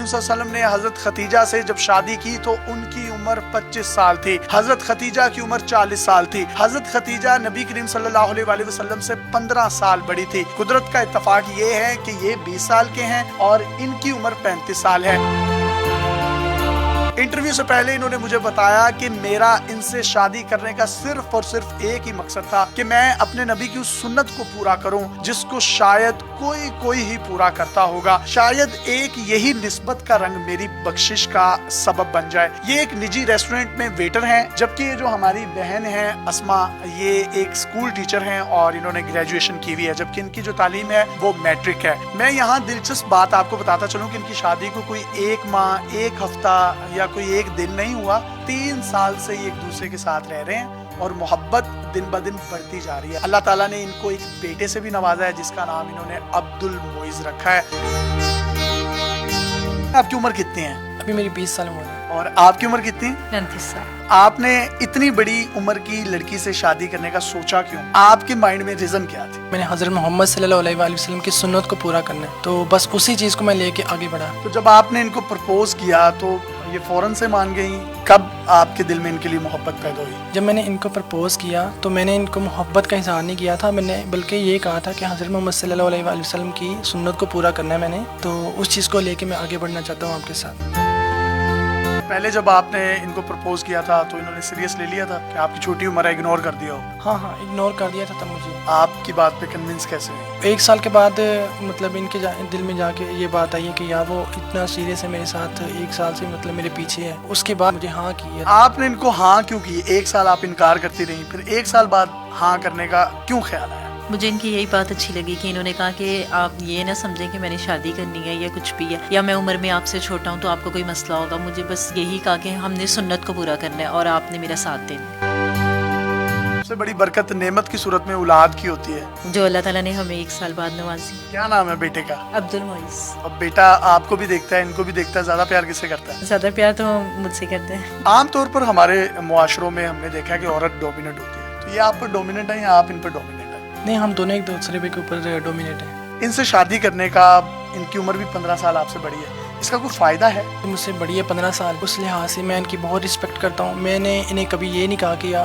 کریم صلی اللہ علیہ وسلم نے حضرت خدیجہ سے جب شادی کی تو ان کی عمر 25 سال تھی، حضرت خدیجہ کی عمر 40 سال تھی۔ حضرت خدیجہ نبی کریم صلی اللہ علیہ وآلہ وسلم سے 15 سال بڑی تھی۔ قدرت کا اتفاق یہ ہے کہ یہ 20 سال کے ہیں اور ان کی عمر 35 سال ہے۔ انٹرویو سے پہلے انہوں نے مجھے بتایا کہ میرا ان سے شادی کرنے کا صرف اور صرف ایک ہی مقصد تھا کہ میں اپنے نبی کی اس سنت کو پورا کروں جس کو شاید کوئی ہی پورا کرتا ہوگا، شاید ایک یہی نسبت کا رنگ میری بخشش کا سبب بن جائے۔ یہ ایک نجی ریسٹورنٹ میں ویٹر ہیں، جبکہ یہ جو ہماری بہن ہے اسما، یہ ایک سکول ٹیچر ہیں اور انہوں نے گریجویشن کی ہوئی ہے، جبکہ ان کی جو تعلیم ہے وہ میٹرک ہے۔ میں یہاں دلچسپ بات آپ کو بتاتا چلوں کہ ان کی شادی کو کوئی 1 ماہ 1 ہفتہ یا کوئی 1 دن نہیں ہوا، 3 سال سے یہ ایک دوسرے کے ساتھ رہ رہے ہیں اور محبت دن بدن بڑھتی جا رہی ہے۔ اللہ تعالیٰ نے ان کو ایک بیٹے سے بھی نوازا ہے جس کا نام انہوں نے عبد المعز رکھا ہے۔ آپ کی عمر کتنی ہے؟ ابھی میری 20 سال عمر ہے۔ اور آپ کی عمر کتنی؟ 35 سال۔ آپ نے اتنی بڑی عمر کی لڑکی سے شادی کرنے کا سوچا کیوں؟ آپ کے مائنڈ میں ریزن کیا تھی؟ میں نے حضرت محمد صلی اللہ علیہ وآلہ وسلم کی سنت کو پورا کرنا ہے، تو بس اسی چیز کو میں لے کے آگے بڑھا۔ تو جب آپ نے ان کو پرپوز کیا تو یہ فوراً سے مان گئی؟ کب آپ کے دل میں ان کے لیے محبت پیدا ہوئی؟ جب میں نے ان کو پرپوز کیا تو میں نے ان کو محبت کا اظہار نہیں کیا تھا، میں نے بلکہ یہ کہا تھا کہ حضرت محمد صلی اللہ علیہ وآلہ وسلم کی سنت کو پورا کرنا ہے میں نے، تو اس چیز کو لے کے میں آگے بڑھنا چاہتا ہوں آپ کے ساتھ۔ پہلے جب آپ نے ان کو پرپوز کیا تھا تو انہوں نے سیریس لے لیا تھا کہ آپ کی چھوٹی عمر ہے، اگنور کر دیا ہو؟ ہاں اگنور کر دیا تھا تب مجھے۔ آپ کی بات پہ کنونس کیسے ہوئی؟ 1 سال کے بعد مطلب ان کے دل میں جا کے یہ بات آئی ہے کہ یار وہ اتنا سیریس ہے میرے ساتھ، 1 سال سے مطلب میرے پیچھے ہے، اس کے بعد مجھے ہاں کی ہے۔ آپ نے ان کو ہاں کیوں کی؟ 1 سال آپ انکار کرتی رہی، پھر 1 سال بعد ہاں کرنے کا کیوں خیال آیا؟ مجھے ان کی یہی بات اچھی لگی کہ انہوں نے کہا کہ آپ یہ نہ سمجھیں کہ میں نے شادی کرنی ہے یا کچھ بھی ہے یا میں عمر میں آپ سے چھوٹا ہوں تو آپ کو کوئی مسئلہ ہوگا، مجھے بس یہی کہا کہ ہم نے سنت کو پورا کرنا ہے اور آپ نے میرا ساتھ دینا۔ سب سے بڑی برکت نعمت کی صورت میں اولاد کی ہوتی ہے جو اللہ تعالیٰ نے ہمیں 1 سال بعد نوازی۔ کیا نام ہے بیٹے کا؟ عبد المعز۔ اب بیٹا آپ کو بھی دیکھتا ہے، ان کو بھی دیکھتا ہے، زیادہ پیار کس سے کرتا ہے؟ زیادہ پیار تو مجھ سے کرتے ہیں۔ عام طور پر ہمارے معاشروں میں ہم نے دیکھا کہ عورت ڈومیننٹ ہوتی ہے، تو یہ آپ پر ڈومیننٹ ہے یا آپ ان پر ڈومیننٹ ہے؟ نہیں، ہم دونوں ایک دوسرے کے اوپر ڈومینیٹ ہیں۔ ان سے شادی کرنے کا، ان کی عمر بھی 15 سال آپ سے بڑی ہے، اس کا کوئی فائدہ ہے؟ مجھ سے بڑی ہے 15 سال، اس لحاظ سے میں ان کی بہت رسپیکٹ کرتا ہوں۔ میں نے انہیں کبھی یہ نہیں کہا کہ یا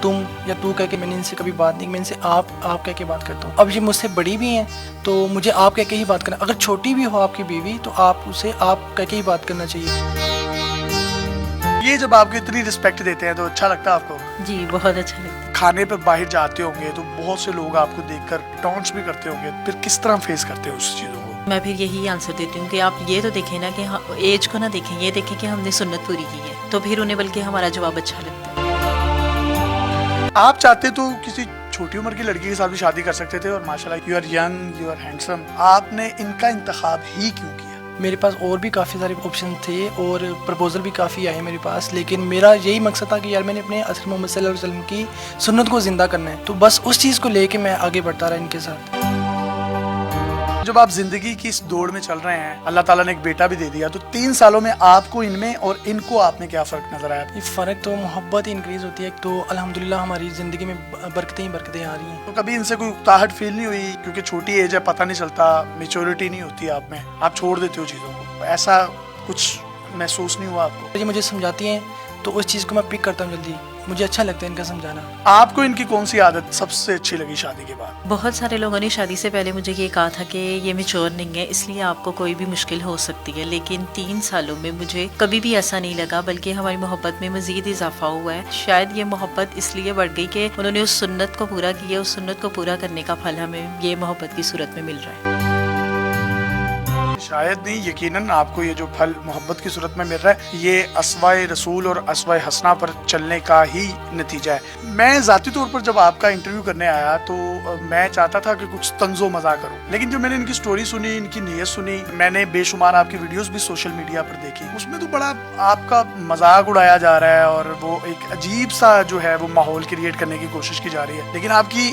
تم یا تو کہہ کے، میں نے ان سے کبھی بات نہیں کی، میں ان سے آپ کہہ کے بات کرتا ہوں۔ اب یہ مجھ سے بڑی بھی ہیں تو مجھے آپ کہہ کے ہی بات کرنا، اگر چھوٹی بھی ہو آپ کی بیوی تو آپ اسے آپ کہہ کے ہی بات کرنا چاہیے۔ یہ جب آپ کو اتنی رسپیکٹ دیتے ہیں تو اچھا لگتا ہے آپ کو؟ جی بہت اچھا لگتا ہے۔ کھانے پہ باہر جاتے ہوں گے تو بہت سے لوگ آپ کو دیکھ کر ٹونٹس بھی کرتے ہوں گے، پھر کس طرح فیس کرتے ہیں اس چیزوں کو؟ میں پھر یہی آنسر دیتی ہوں کہ آپ یہ تو دیکھیں نا کہ ایج کو نہ دیکھیں، یہ دیکھیں کہ ہم نے سنت پوری کی ہے، تو پھر انہیں بلکہ ہمارا جواب اچھا لگتا ہے۔ آپ چاہتے تو کسی چھوٹی عمر کی لڑکی کے ساتھ بھی شادی کر سکتے تھے، اور ماشاءاللہ you are young, you are handsome, آپ نے ان کا انتخاب ہی کیوں کیا؟ میرے پاس اور بھی کافی سارے آپشن تھے اور پرپوزل بھی کافی آئے میرے پاس، لیکن میرا یہی مقصد تھا کہ یار میں نے اپنے حضرت محمد صلی اللہ علیہ وسلم کی سنت کو زندہ کرنا ہے، تو بس اس چیز کو لے کے میں آگے بڑھتا رہا ان کے ساتھ۔ جب آپ زندگی کی اس دوڑ میں چل رہے ہیں، اللہ تعالیٰ نے ایک بیٹا بھی دے دیا، تو 3 سالوں میں آپ کو ان میں اور ان کو آپ میں کیا فرق نظر آیا؟ یہ فرق تو محبت ہی انکریز ہوتی ہے، تو الحمدللہ ہماری زندگی میں برکتیں ہی برکتیں آ رہی ہیں۔ تو کبھی ان سے کوئی اکتاہٹ فیل نہیں ہوئی؟ کیونکہ چھوٹی ایج ہے، پتہ نہیں چلتا، میچورٹی نہیں ہوتی آپ میں، آپ چھوڑ دیتے ہو چیزوں کو، ایسا کچھ محسوس نہیں ہوا آپ کو؟ یہ مجھے سمجھاتی ہیں تو اس چیز کو میں پک کرتا ہوں جلدی، مجھے اچھا لگتا ہے ان کا سمجھانا۔ آپ کو ان کی کون سی عادت سب سے اچھی لگی شادی کے بعد؟ بہت سارے لوگوں نے شادی سے پہلے مجھے یہ کہا تھا کہ یہ میچور نہیں ہے، اس لیے آپ کو کوئی بھی مشکل ہو سکتی ہے، لیکن 3 سالوں میں مجھے کبھی بھی ایسا نہیں لگا، بلکہ ہماری محبت میں مزید اضافہ ہوا ہے۔ شاید یہ محبت اس لیے بڑھ گئی کہ انہوں نے اس سنت کو پورا کیا، اس سنت کو پورا کرنے کا پھل ہمیں یہ محبت کی صورت میں مل رہا ہے۔ شاید نہیں، یقیناً آپ کو یہ جو پھل محبت کی صورت میں مل رہا ہے یہ اسوائے رسول اور اسوائے حسنہ پر چلنے کا ہی نتیجہ ہے۔ میں ذاتی طور پر جب آپ کا انٹرویو کرنے آیا تو میں چاہتا تھا کہ کچھ طنز و مزاح کروں، لیکن جب میں نے ان کی سٹوری سنی، ان کی نیت سنی، میں نے بے شمار آپ کی ویڈیوز بھی سوشل میڈیا پر دیکھی، اس میں تو بڑا آپ کا مذاق اڑایا جا رہا ہے اور وہ ایک عجیب سا جو ہے وہ ماحول کریٹ کرنے کی کوشش کی جا رہی ہے، لیکن آپ کی